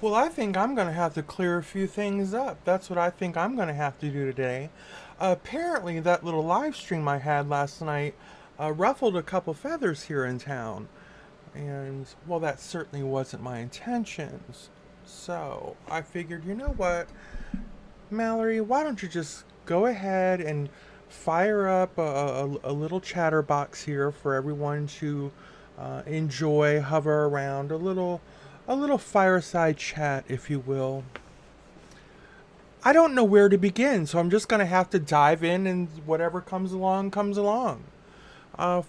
Well, I think I'm going to have to clear a few things up. That's what I think I'm going to have to do today. Apparently, that little live stream I had last night ruffled a couple feathers here in town. And, well, that certainly wasn't my intentions. So, I figured, you know what, Mallory, why don't you just go ahead and fire up a little chatterbox here for everyone to enjoy, hover around, a little fireside chat, if you will. I don't know where to begin, so I'm just gonna have to dive in, and whatever comes along comes along.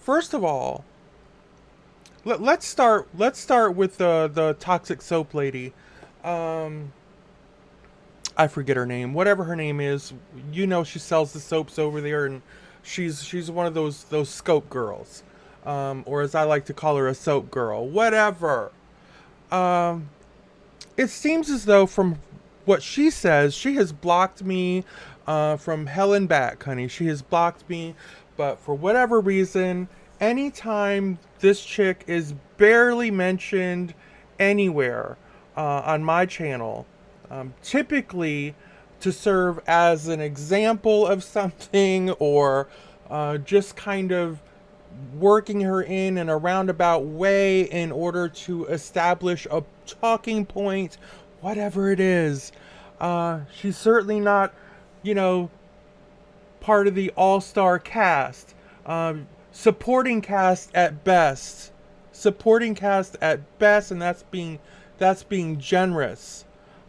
First of all, let's start. Let's start with the toxic soap lady. Um, I forget her name. Whatever her name is, you know she sells the soaps over there, and she's one of those scope girls, or as I like to call her, a soap girl. Whatever. Um, it seems as though from what she says, she has blocked me from hell and back, honey. She has blocked me, but for whatever reason, anytime this chick is barely mentioned anywhere on my channel, typically to serve as an example of something or just kind of working her in a roundabout way in order to establish a talking point, whatever it is. She's certainly not, you know, part of the all-star cast. Supporting cast at best. Supporting cast at best, and that's being generous.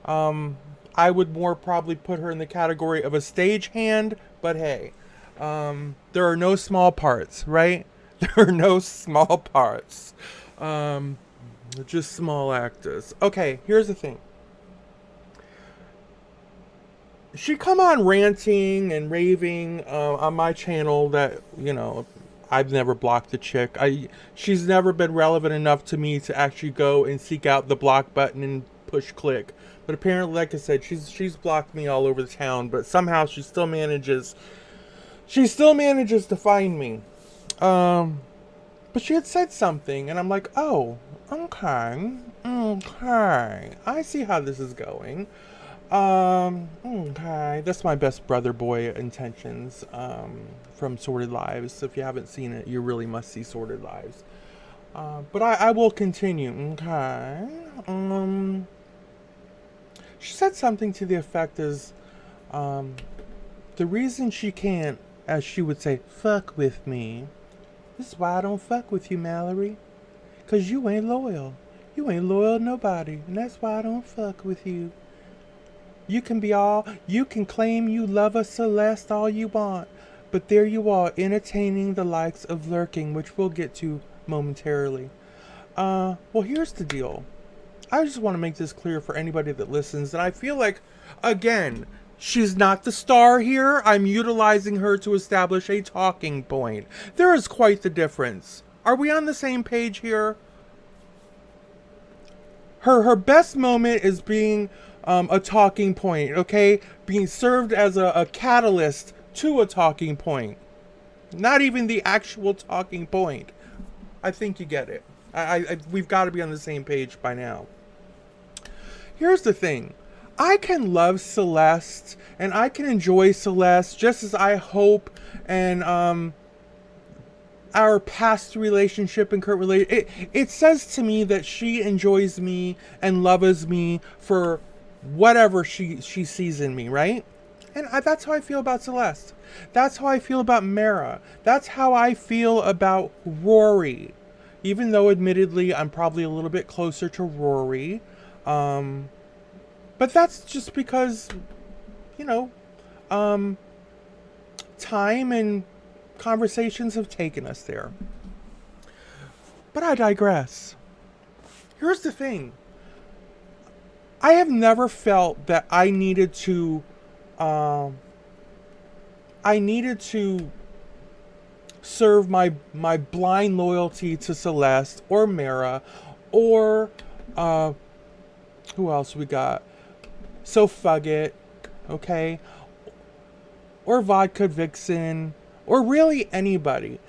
I would more probably put her in the category of a stagehand, but hey, there are no small parts, right? There are no small parts. Um, just small actors. Okay, here's the thing. She come on ranting and raving on my channel that, you know, I've never blocked the chick. She's never been relevant enough to me to actually go and seek out the block button and push click. But apparently, like I said, she's blocked me all over the town. But somehow she still manages to find me. Um, but she had said something, and I'm like, oh, okay, I see how this is going. Okay, that's my best brother boy intentions. From Sorted Lives. If you haven't seen it, you really must see Sorted Lives. But I will continue. Okay. She said something to the effect as, um, the reason she can't, as she would say, fuck with me. This is why I don't fuck with you, Mallory. 'Cause you ain't loyal. You ain't loyal to nobody. And that's why I don't fuck with you. You can claim you love a Celeste all you want, but there you are, entertaining the likes of lurking, which we'll get to momentarily. Well, here's the deal. I just want to make this clear for anybody that listens, and I feel like, again, she's not the star here. I'm utilizing her to establish a talking point. There is quite the difference. Are we on the same page here? Her best moment is being a talking point, okay? Being served as a catalyst to a talking point. Not even the actual talking point. I think you get it. We've got to be on the same page by now. Here's the thing. I can love Celeste and I can enjoy Celeste just as I hope and our past relationship and current relationship, it says to me that she enjoys me and loves me for whatever she sees in me, right? And that's how I feel about Celeste. That's how I feel about Mara. That's how I feel about Rory. Even though, admittedly, I'm probably a little bit closer to Rory. But that's just because, you know, um, time and conversations have taken us there. But I digress. Here's the thing. I have never felt that um, I needed to serve my blind loyalty to Celeste or Mara or uh, who else we got? Sofuggit, okay, or Vodka Vixen, or really anybody.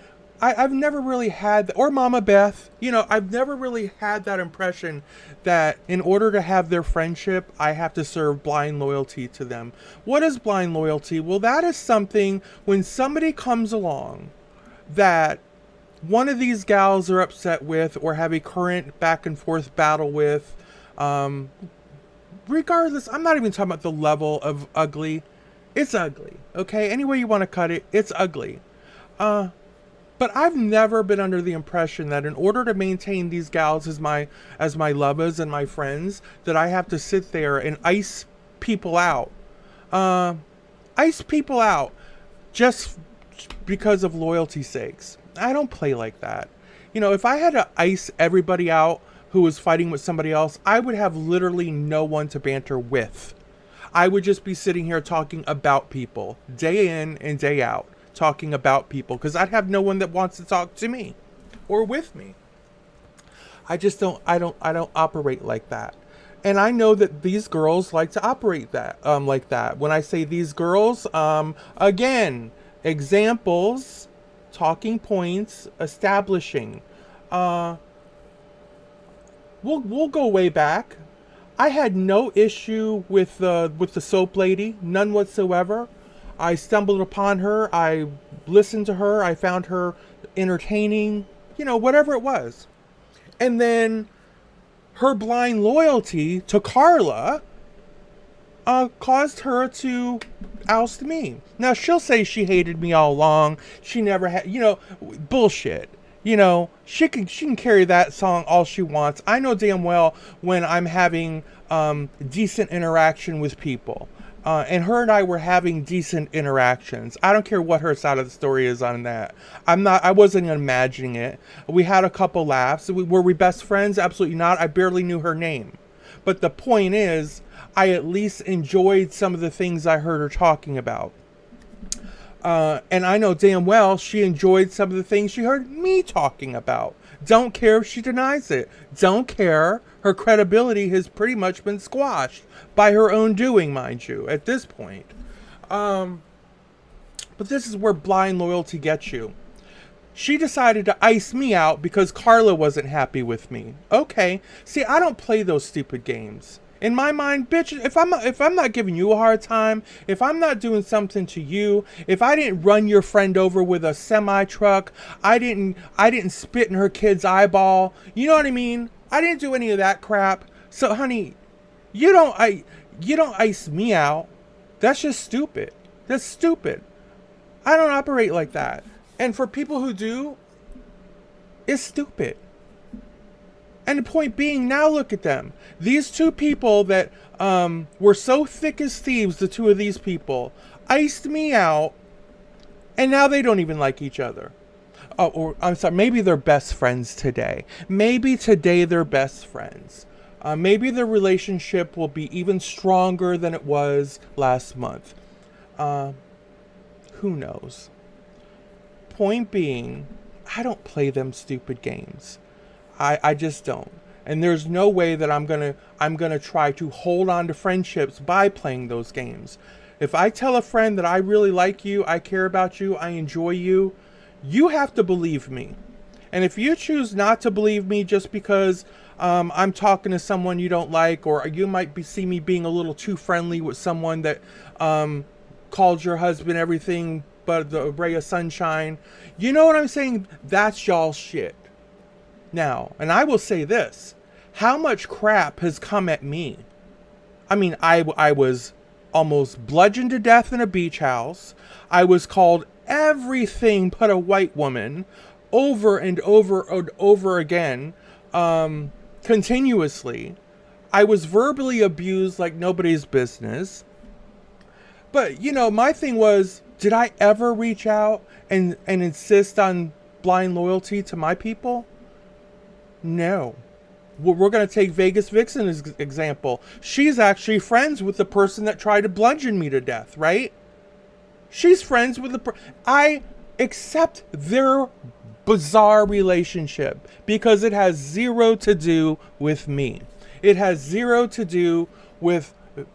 I've never really had, or Mama Beth, I've never really had that impression that in order to have their friendship, I have to serve blind loyalty to them. What is blind loyalty? Well, that is something when somebody comes along that one of these gals are upset with or have a current back and forth battle with, regardless, I'm not even talking about the level of ugly. It's ugly, okay? Any way you want to cut it, it's ugly. But I've never been under the impression that in order to maintain these gals as my lovers and my friends, that I have to sit there and ice people out. Ice people out just because of loyalty sakes. I don't play like that. If I had to ice everybody out who was fighting with somebody else, I would have literally no one to banter with. I would just be sitting here talking about people day in and day out. Talking about people because I'd have no one that wants to talk to me or with me. I don't operate like that. And I know that these girls like to operate that like that. When I say these girls, again, examples, talking points, establishing. We'll go way back. I had no issue with the soap lady, none whatsoever. I stumbled upon her, I listened to her, I found her entertaining, whatever it was. And then her blind loyalty to Carla caused her to oust me. Now, she'll say she hated me all along. She never had, bullshit. She can carry that song all she wants. I know damn well when I'm having decent interaction with people. And her and I were having decent interactions. I don't care what her side of the story is on that. I wasn't imagining it. We had a couple laughs. Were we best friends? Absolutely not. I barely knew her name. But the point is, I at least enjoyed some of the things I heard her talking about. And I know damn well she enjoyed some of the things she heard me talking about. Don't care if she denies it. Don't care. Her credibility has pretty much been squashed by her own doing, mind you, at this point. But this is where blind loyalty gets you. She decided to ice me out because Carla wasn't happy with me. Okay. See, I don't play those stupid games. In my mind, bitch, if I'm not giving you a hard time, if I'm not doing something to you, if I didn't run your friend over with a semi truck, I didn't spit in her kid's eyeball, you know what I mean? I didn't do any of that crap. So, honey, you don't ice me out. That's just stupid. That's stupid. I don't operate like that. And for people who do, it's stupid. And the point being, now look at them. These two people that were so thick as thieves, the two of these people, iced me out, and now they don't even like each other. Oh, or I'm sorry, maybe they're best friends today. Maybe today they're best friends. Maybe their relationship will be even stronger than it was last month. Who knows? Point being, I don't play them stupid games. I just don't. And there's no way that I'm gonna try to hold on to friendships by playing those games. If I tell a friend that I really like you, I care about you, I enjoy you, you have to believe me. And if you choose not to believe me just because I'm talking to someone you don't like, or you might see me being a little too friendly with someone that called your husband everything but the ray of sunshine, you know what I'm saying? That's y'all's shit. Now, and I will say this, how much crap has come at me? I mean, I was almost bludgeoned to death in a beach house. I was called everything but a white woman over and over and over again, continuously. I was verbally abused like nobody's business. But, my thing was, did I ever reach out and insist on blind loyalty to my people? No. We're going to take Vegas Vixen as example. She's actually friends with the person that tried to bludgeon me to death, right? She's friends with I accept their bizarre relationship because it has zero to do with me. It has zero to do with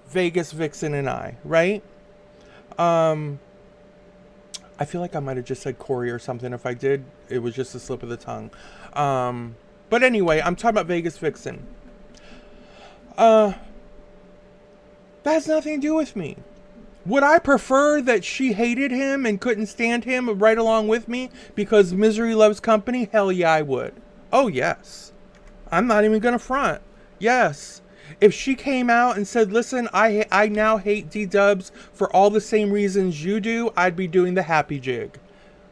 Vegas Vixen and I, right? I feel like I might have just said Corey or something. If I did, it was just a slip of the tongue. But anyway, I'm talking about Vegas Vixen. That has nothing to do with me. Would I prefer that she hated him and couldn't stand him right along with me because misery loves company? Hell yeah, I would. Oh, yes. I'm not even going to front. Yes. If she came out and said, listen, I now hate D-dubs for all the same reasons you do, I'd be doing the happy jig.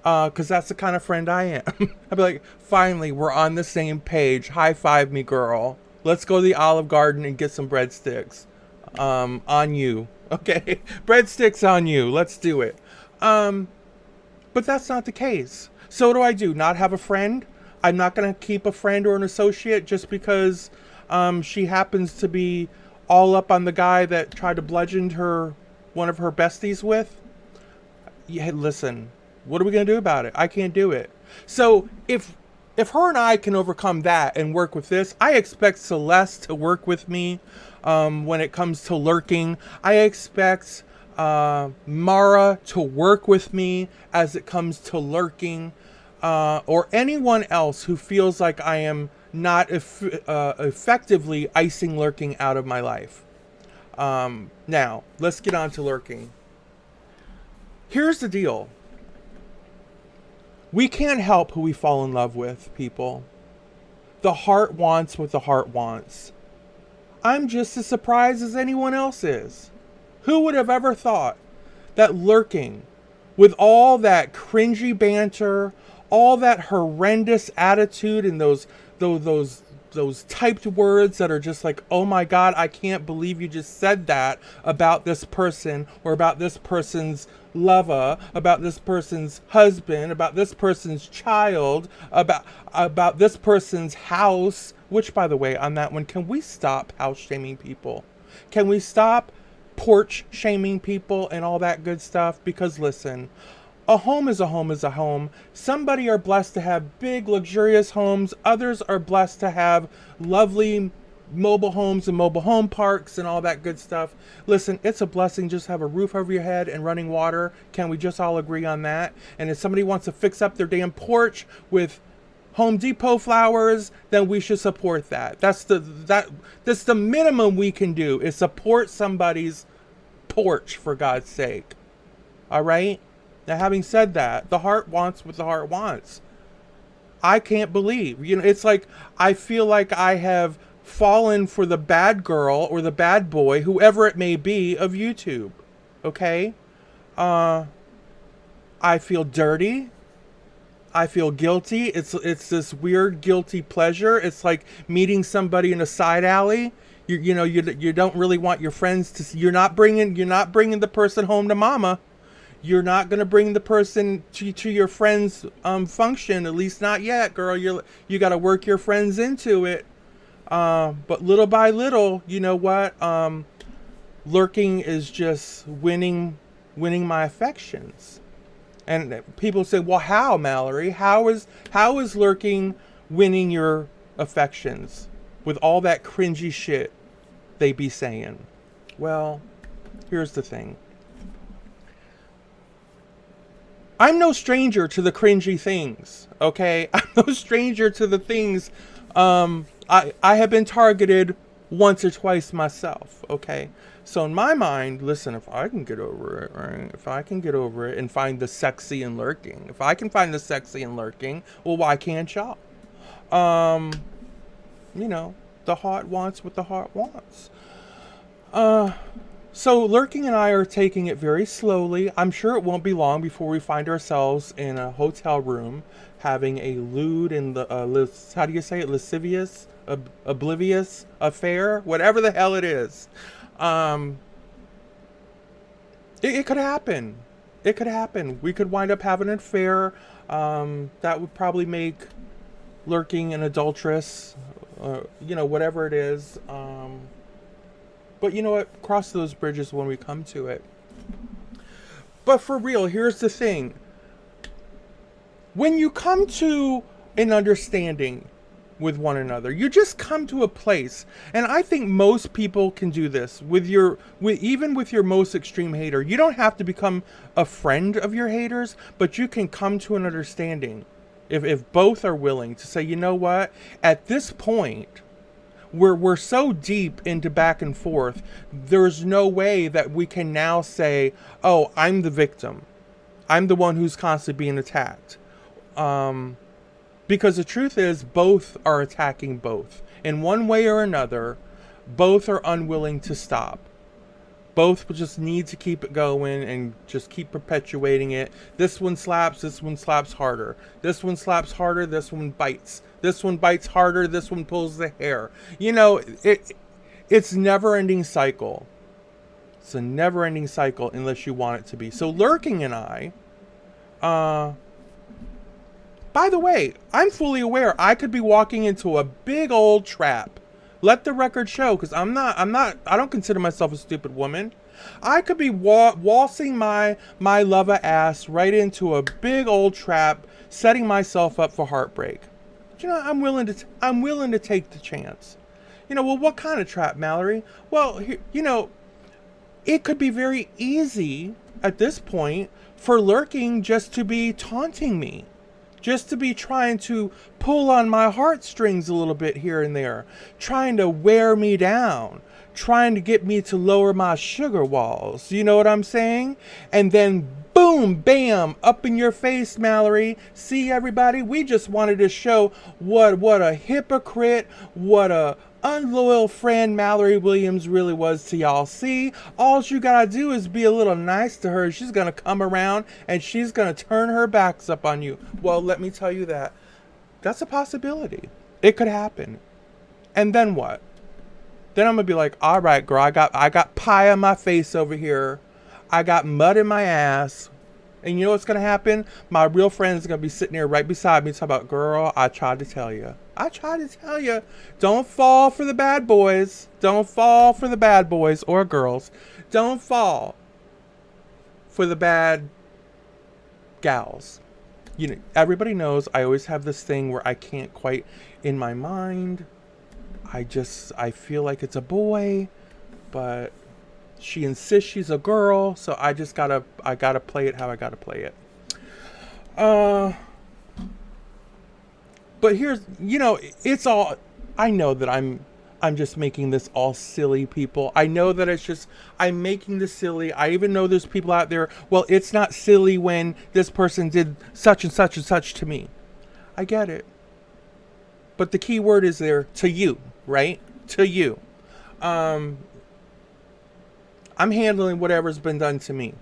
Because that's the kind of friend I am. I'd be like, finally, we're on the same page. High five me, girl. Let's go to the Olive Garden and get some breadsticks. On you. Okay? Breadsticks on you. Let's do it. But that's not the case. So what do I do? Not have a friend? I'm not going to keep a friend or an associate just because she happens to be all up on the guy that tried to bludgeon one of her besties with? Yeah, listen. What are we going to do about it? I can't do it. So if her and I can overcome that and work with this, I expect Celeste to work with me when it comes to lurking. I expect Mara to work with me as it comes to lurking, or anyone else who feels like I am not effectively icing lurking out of my life. Now, let's get on to lurking. Here's the deal. We can't help who we fall in love with, people. The heart wants what the heart wants. I'm just as surprised as anyone else is. Who would have ever thought that lurking, with all that cringy banter, all that horrendous attitude, and those typed words that are just like, oh my God, I can't believe you just said that about this person, or about this person's lover, about this person's husband, about this person's child, about this person's house. Which, by the way, on that one, can we stop house shaming people? Can we stop porch shaming people and all that good stuff? Because listen, a home is a home is a home. Somebody are blessed to have big, luxurious homes. Others are blessed to have lovely mobile homes and mobile home parks and all that good stuff. Listen, it's a blessing just to have a roof over your head and running water. Can we just all agree on that? And if somebody wants to fix up their damn porch with Home Depot flowers, then we should support that. That's the minimum we can do, is support somebody's porch, for God's sake. All right? Now, having said that, the heart wants what the heart wants. I can't believe, it's like I feel like I have fallen for the bad girl or the bad boy, whoever it may be, of YouTube. Okay? I feel dirty. I feel guilty. It's this weird guilty pleasure. It's like meeting somebody in a side alley. You don't really want your friends to see. You're not bringing the person home to mama. You're not going to bring the person to your friend's function, at least not yet, girl. You got to work your friends into it. But little by little, you know what? Lurking is just winning my affections. And people say, well, how, Mallory? How is lurking winning your affections with all that cringy shit they be saying? Well, here's the thing. I'm no stranger to the cringy things, okay? I'm no stranger to the things. I have been targeted once or twice myself, okay? So in my mind, listen, if I can get over it, right? If I can get over it and find the sexy in lurking, if I can find the sexy in lurking, well, why can't y'all? The heart wants what the heart wants. So lurking and I are taking it very slowly. I'm sure it won't be long before we find ourselves in a hotel room having a lewd and how do you say it? Lascivious, oblivious affair, whatever the hell it is. It could happen. It could happen. We could wind up having an affair. That would probably make lurking an adulteress, whatever it is. But you know what? Cross those bridges when we come to it. But for real, here's the thing. When you come to an understanding with one another. You just come to a place, and I think most people can do this with even with your most extreme hater. You don't have to become a friend of your haters, but you can come to an understanding if both are willing to say, you know what, at this point, we're so deep into back and forth, there's no way that we can now say, oh, I'm the victim. I'm the one who's constantly being attacked. Because the truth is, both are attacking both. In one way or another, both are unwilling to stop. Both just need to keep it going and just keep perpetuating it. This one slaps harder. This one slaps harder, this one bites. This one bites harder, this one pulls the hair. You know, it's never-ending cycle. It's a never-ending cycle unless you want it to be. So Lurking and I, by the way, I'm fully aware I could be walking into a big old trap. Let the record show, because I don't consider myself a stupid woman. I could be waltzing my lover ass right into a big old trap, setting myself up for heartbreak. But, you know, I'm willing to take the chance. You know, well, what kind of trap, Mallery? Well, you know, it could be very easy at this point for Lurking just to be taunting me. Just to be trying to pull on my heartstrings a little bit here and there. Trying to wear me down. Trying to get me to lower my sugar walls. You know what I'm saying? And then boom, bam, up in your face, Mallery. See, everybody? We just wanted to show what a hypocrite, what a unloyal friend Mallery Williams really was to y'all. See, all you gotta do is be a little nice to her. She's gonna come around and she's gonna turn her backs up on you. Well, let me tell you that's a possibility. It could happen. And then what? Then I'm gonna be like, all right, girl, I got pie on my face over here. I got mud in my ass. And you know what's gonna happen? My real friend is gonna be sitting there right beside me talking about, girl, I tried to tell you. Don't fall for the bad boys. Don't fall for the bad boys or girls. Don't fall for the bad gals. You know, everybody knows I always have this thing where I can't quite, in my mind, I feel like it's a boy, but she insists she's a girl, so I gotta play it how I gotta play it. But here's, you know, it's all, I know that I'm just making this all silly, people. I know that it's just, I'm making this silly. I even know there's people out there, well, it's not silly when this person did such and such and such to me. I get it. But the key word is there, to you, right? To you. I'm handling whatever's been done to me.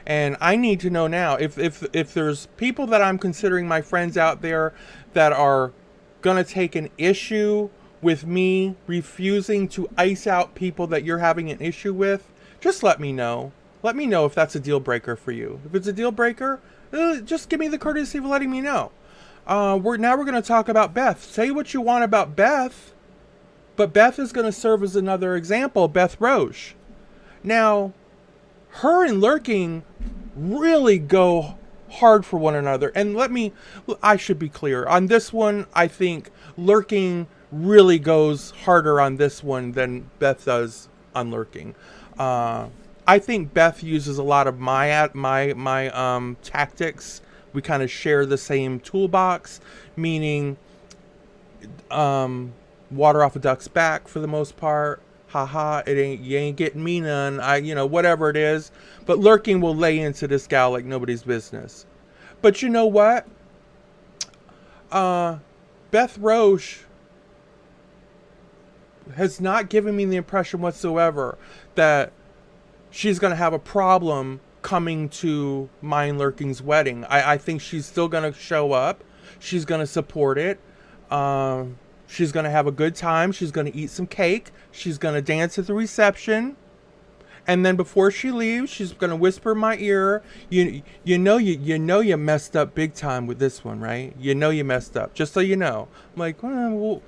And I need to know now if there's people that I'm considering my friends out there that are going to take an issue with me refusing to ice out people that you're having an issue with, just let me know. Let me know if that's a deal breaker for you. If it's a deal breaker, just give me the courtesy of letting me know. We're going to talk about Beth. Say what you want about Beth, but Beth is going to serve as another example, Bethroesch. Now, her and Lurking really go hard for one another. And I should be clear. On this one, I think Lurking really goes harder on this one than Beth does on Lurking. I think Beth uses a lot of my tactics. We kind of share the same toolbox, meaning water off a duck's back for the most part. Haha, you ain't getting me none. Whatever it is. But Lurking will lay into this gal like nobody's business. But you know what? Bethroesch has not given me the impression whatsoever that she's going to have a problem coming to mine Lurking's wedding. I think she's still going to show up. She's going to support it. She's going to have a good time. She's going to eat some cake. She's going to dance at the reception. And then before she leaves, she's going to whisper in my ear, you know you messed up big time with this one, right? You know you messed up, just so you know. I'm like, well,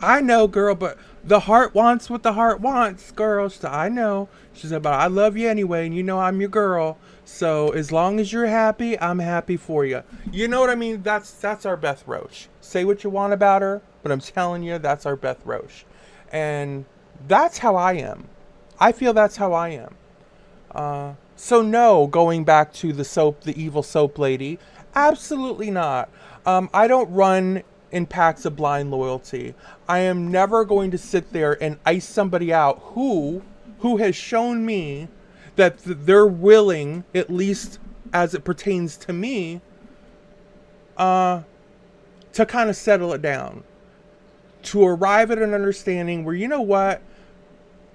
I know, girl, but The heart wants what the heart wants, girl. She said, I know. She said, but I love you anyway, and you know I'm your girl. So as long as you're happy, I'm happy for you. You know what I mean? That's our Bethroesch. Say what you want about her, but I'm telling you, that's our Bethroesch. And that's how I am. I feel that's how I am. So no, going back to the evil soap lady, absolutely not. I don't run in packs of blind loyalty. I am never going to sit there and ice somebody out who has shown me that they're willing, at least as it pertains to me, to kind of settle it down, to arrive at an understanding where, you know what,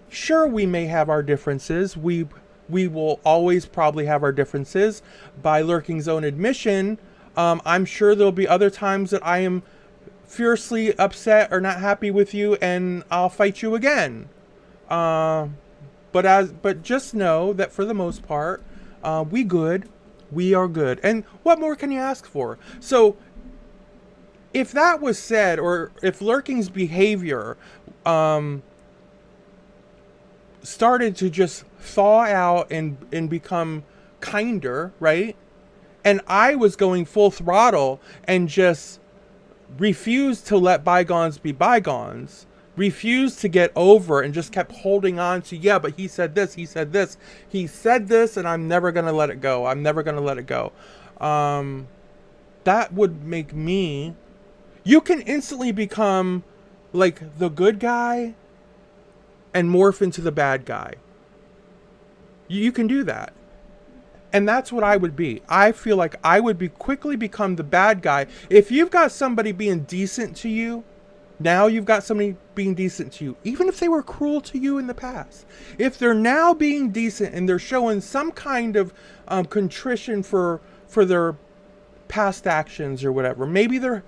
sure, we may have our differences. We will always probably have our differences. By Lurking's own admission, I'm sure there'll be other times that I am fiercely upset or not happy with you, and I'll fight you again. But just know that for the most part, we are good. And what more can you ask for? So if that was said, or if Lurking's behavior started to just thaw out and become kinder, right? And I was going full throttle and just refused to let bygones be bygones, refused to get over, and just kept holding on to, yeah, but he said this, he said this, and I'm never going to let it go. I'm never going to let it go. That would make me, you can instantly become like the good guy and morph into the bad guy. You can do that. And that's what I would be. I feel like I would quickly become the bad guy. If you've got somebody being decent to you, now you've got somebody being decent to you, even if they were cruel to you in the past. If they're now being decent and they're showing some kind of contrition for their past actions or whatever, maybe they're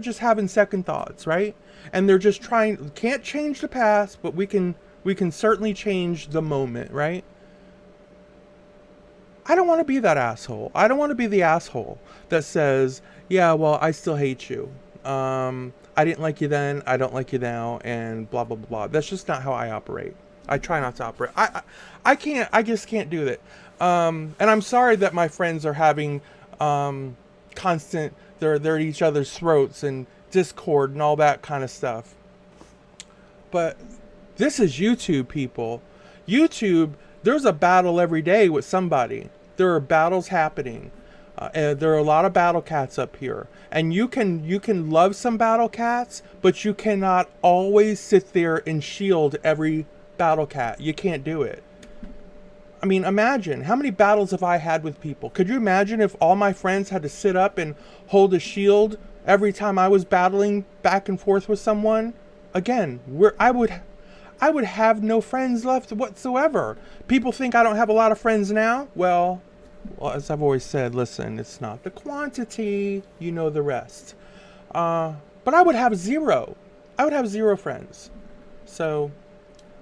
just having second thoughts, right? And they're just can't change the past, but we can certainly change the moment, right? I don't want to be that asshole. I don't want to be the asshole that says, yeah, well, I still hate you. I didn't like you then. I don't like you now, and blah, blah, blah. That's just not how I operate. I try not to operate. I just can't do that. And I'm sorry that my friends are having constant, they're at each other's throats and Discord and all that kind of stuff. But this is YouTube, people. YouTube, there's a battle every day with somebody. There are battles happening. And there are a lot of battle cats up here. And you can love some battle cats, but you cannot always sit there and shield every battle cat. You can't do it. I mean, imagine, how many battles have I had with people? Could you imagine if all my friends had to sit up and hold a shield every time I was battling back and forth with someone? Again, I would have no friends left whatsoever. People think I don't have a lot of friends now. Well, as I've always said, listen, it's not the quantity, you know the rest. But I would have zero. I would have zero friends. So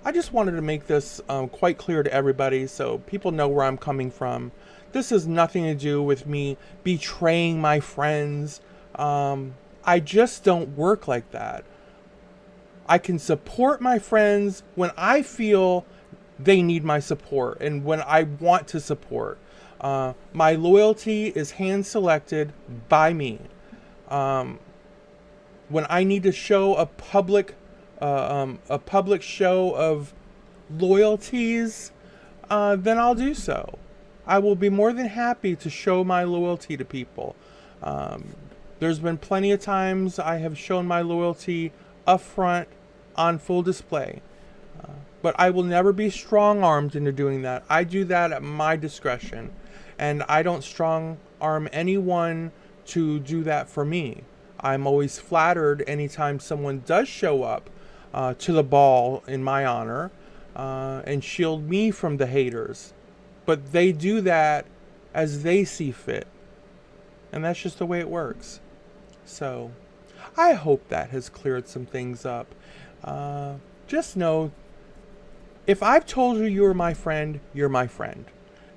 I just wanted to make this quite clear to everybody so people know where I'm coming from. This has nothing to do with me betraying my friends. I just don't work like that. I can support my friends when I feel they need my support and when I want to support. My loyalty is hand selected by me. When I need to show a public show of loyalties, then I'll do so. I will be more than happy to show my loyalty to people. There's been plenty of times I have shown my loyalty up front on full display. But I will never be strong-armed into doing that. I do that at my discretion. And I don't strong-arm anyone to do that for me. I'm always flattered anytime someone does show up to the ball in my honor and shield me from the haters. But they do that as they see fit. And that's just the way it works. So I hope that has cleared some things up. Just know, if I've told you you're my friend, you're my friend.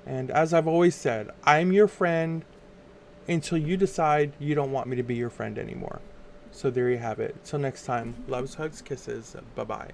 And as I've always said, I'm your friend until you decide you don't want me to be your friend anymore. So there you have it. Till next time, loves, hugs, kisses. Bye bye.